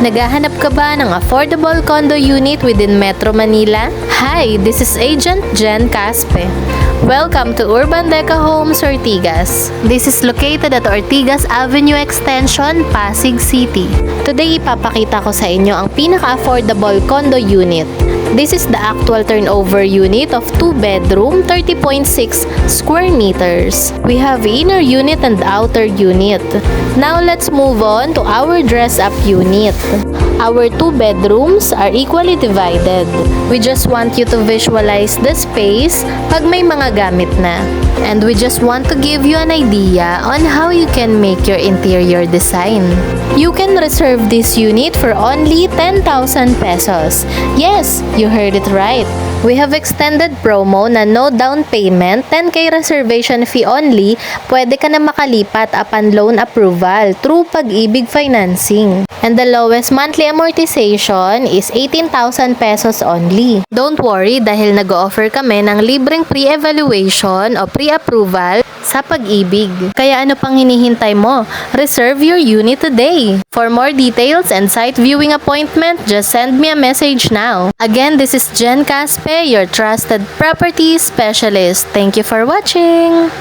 Naghahanap ka ba ng affordable condo unit within Metro Manila? Hi, this is Agent Jen Caspe. Welcome to Urban Deca Homes, Ortigas. This is located at Ortigas Avenue Extension, Pasig City. Today, ipapakita ko sa inyo ang pinaka-affordable condo unit. This is the actual turnover unit of 2-bedroom, 30.6 square meters. We have inner unit and outer unit. Now let's move on to our dress-up unit. Our 2 bedrooms are equally divided. We just want you to visualize the space pag may mga gamit na. And we just want to give you an idea on how you can make your interior design. You can reserve this unit for only 10,000 pesos. Yes, you heard it right. We have extended promo na no down payment, 10k reservation fee only, pwede ka na makalipat upon loan approval through Pag-ibig Financing. And the lowest monthly amortization is 18,000 pesos only. Don't worry dahil nag-offer kami ng libreng pre-evaluation o pre-approval sa Pag-ibig. Kaya ano pang hinihintay mo? Reserve your unit today. For more details and site viewing appointment, just send me a message now. Again, this is Jen Caspe, your trusted property specialist. Thank you for watching.